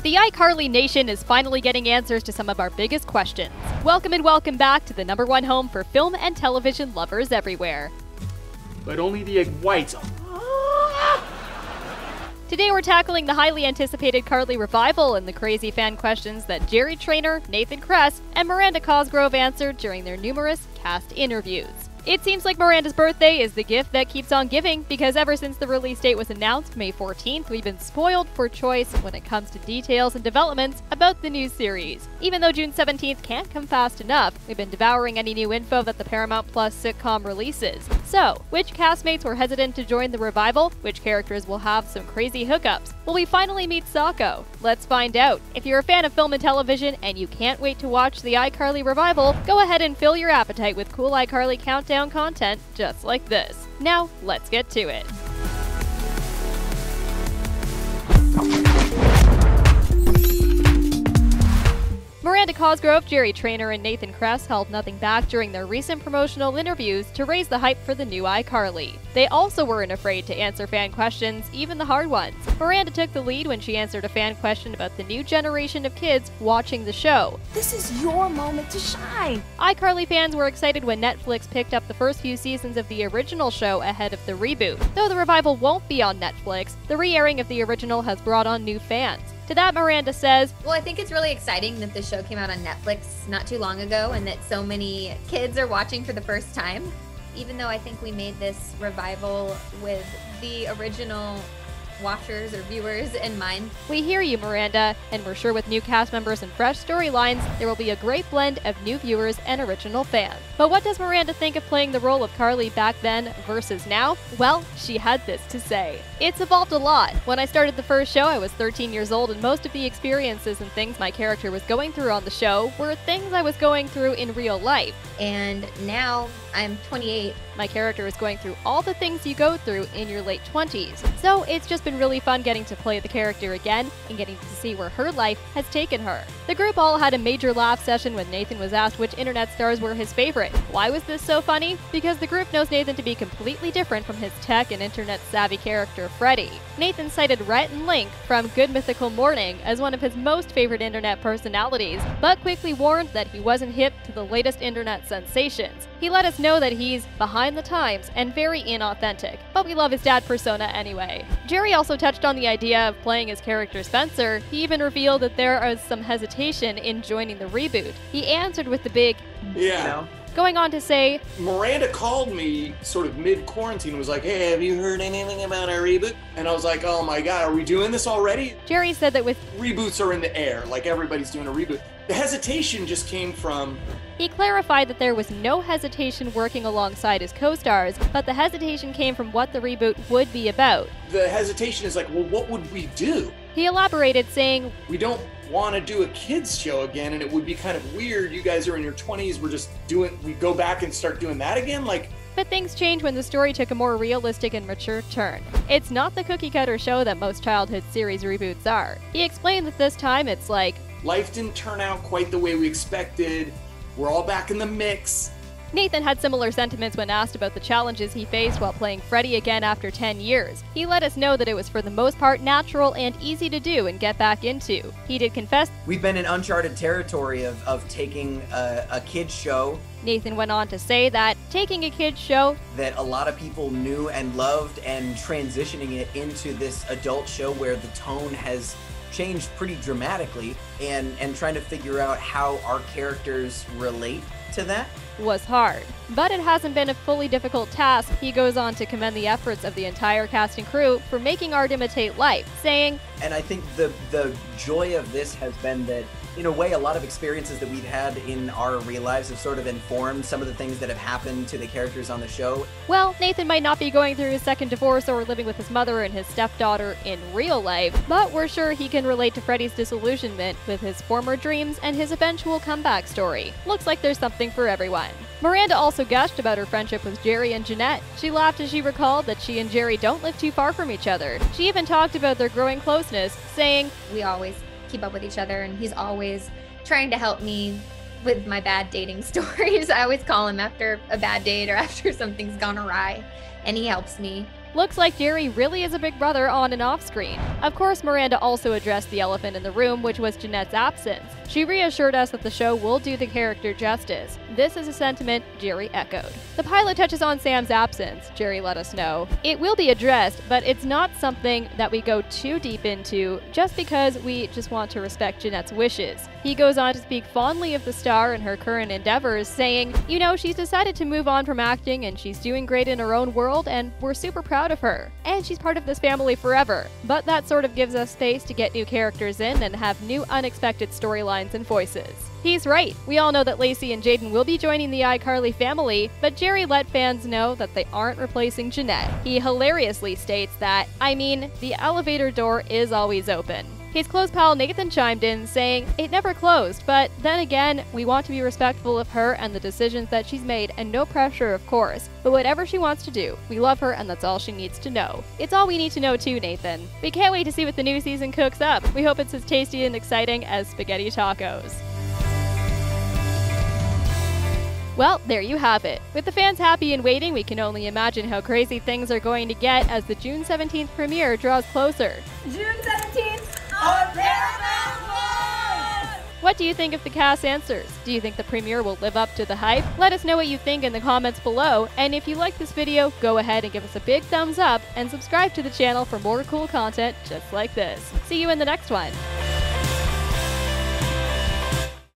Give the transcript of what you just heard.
The iCarly Nation is finally getting answers to some of our biggest questions. Welcome and welcome back to the #1 home for film and television lovers everywhere. But only the egg whites. Today we're tackling the highly anticipated Carly revival and the crazy fan questions that Jerry Trainor, Nathan Kress, and Miranda Cosgrove answered during their numerous cast interviews. It seems like Miranda's birthday is the gift that keeps on giving, because ever since the release date was announced, May 14th, we've been spoiled for choice when it comes to details and developments about the new series. Even though June 17th can't come fast enough, we've been devouring any new info that the Paramount Plus sitcom releases. So, which castmates were hesitant to join the revival? Which characters will have some crazy hookups? Will we finally meet Sako? Let's find out. If you're a fan of film and television and you can't wait to watch the iCarly revival, go ahead and fill your appetite with cool iCarly countdown content just like this. Now, let's get to it. Miranda Cosgrove, Jerry Trainor, and Nathan Kress held nothing back during their recent promotional interviews to raise the hype for the new iCarly. They also weren't afraid to answer fan questions, even the hard ones. Miranda took the lead when she answered a fan question about the new generation of kids watching the show. This is your moment to shine! iCarly fans were excited when Netflix picked up the first few seasons of the original show ahead of the reboot. Though the revival won't be on Netflix, the re-airing of the original has brought on new fans. To that, Miranda says, "Well, I think it's really exciting that the show came out on Netflix not too long ago and that so many kids are watching for the first time. Even though I think we made this revival with the original watchers or viewers in mind." We hear you, Miranda, and we're sure with new cast members and fresh storylines, there will be a great blend of new viewers and original fans. But what does Miranda think of playing the role of Carly back then versus now? Well, she had this to say. "It's evolved a lot. When I started the first show, I was 13 years old, and most of the experiences and things my character was going through on the show were things I was going through in real life. And now I'm 28. My character is going through all the things you go through in your late 20s. So it's just been really fun getting to play the character again and getting to see where her life has taken her." The group all had a major laugh session when Nathan was asked which internet stars were his favorite. Why was this so funny? Because the group knows Nathan to be completely different from his tech and internet savvy character Freddy. Nathan cited Rhett and Link from Good Mythical Morning as one of his most favorite internet personalities, but quickly warned that he wasn't hip to the latest internet sensations. He let us know that he's behind the times and very inauthentic, but we love his dad persona anyway. Jerry also touched on the idea of playing his character Spencer. He even revealed that there is some hesitation in joining the reboot. He answered with the big, Yeah. going on to say, Miranda called me sort of mid-quarantine and was like, "Hey, have you heard anything about our reboot?" And I was like, "Oh my god, are we doing this already?" Jerry said that with Reboots are in the air, like everybody's doing a reboot. The hesitation just came from... He clarified that there was no hesitation working alongside his co-stars, but the hesitation came from what the reboot would be about. The hesitation is like, well, what would we do? He elaborated, saying, We don't want to do a kids show again, and it would be kind of weird. You guys are in your 20s, we go back and start doing that again? But things changed when the story took a more realistic and mature turn. It's not the cookie-cutter show that most childhood series reboots are. He explained that this time it's like, life didn't turn out quite the way we expected. We're all back in the mix. Nathan had similar sentiments when asked about the challenges he faced while playing Freddy again after 10 years. He let us know that it was for the most part natural and easy to do and get back into. He did confess, "We've been in uncharted territory of taking a kid's show." Nathan went on to say that taking a kid's show that a lot of people knew and loved and transitioning it into this adult show where the tone has changed pretty dramatically, and trying to figure out how our characters relate to that was hard. But it hasn't been a fully difficult task. He goes on to commend the efforts of the entire cast and crew for making art imitate life, saying, "And I think the joy of this has been that, in a way, a lot of experiences that we've had in our real lives have sort of informed some of the things that have happened to the characters on the show." Well, Nathan might not be going through his second divorce or living with his mother and his stepdaughter in real life, but we're sure he can relate to Freddy's disillusionment with his former dreams and his eventual comeback story. Looks like there's something for everyone. Miranda also gushed about her friendship with Jerry and Jeanette. She laughed as she recalled that she and Jerry don't live too far from each other. She even talked about their growing closeness, saying, We always keep up with each other, and he's always trying to help me with my bad dating stories. I always call him after a bad date or after something's gone awry, and he helps me. Looks like Jerry really is a big brother on and off screen. Of course, Miranda also addressed the elephant in the room, which was Jeanette's absence. She reassured us that the show will do the character justice. This is a sentiment Jerry echoed. The pilot touches on Sam's absence, Jerry let us know. It will be addressed, but it's not something that we go too deep into just because we just want to respect Jeanette's wishes. He goes on to speak fondly of the star and her current endeavors, saying, "You know, she's decided to move on from acting and she's doing great in her own world and we're super proud of her. And she's part of this family forever." But that sort of gives us space to get new characters in and have new unexpected storylines and voices. He's right. We all know that Lacey and Jaden will be joining the iCarly family, but Jerry let fans know that they aren't replacing Jeanette. He hilariously states that, I mean, the elevator door is always open. His close pal Nathan chimed in, saying, "It never closed, but then again, we want to be respectful of her and the decisions that she's made, and no pressure, of course. But whatever she wants to do, we love her and that's all she needs to know." It's all we need to know too, Nathan. We can't wait to see what the new season cooks up. We hope it's as tasty and exciting as spaghetti tacos. Well, there you have it. With the fans happy and waiting, we can only imagine how crazy things are going to get as the June 17th premiere draws closer. June 17th on Paramount+! What do you think of the cast answers? Do you think the premiere will live up to the hype? Let us know what you think in the comments below, and if you like this video, go ahead and give us a big thumbs up and subscribe to the channel for more cool content just like this. See you in the next one.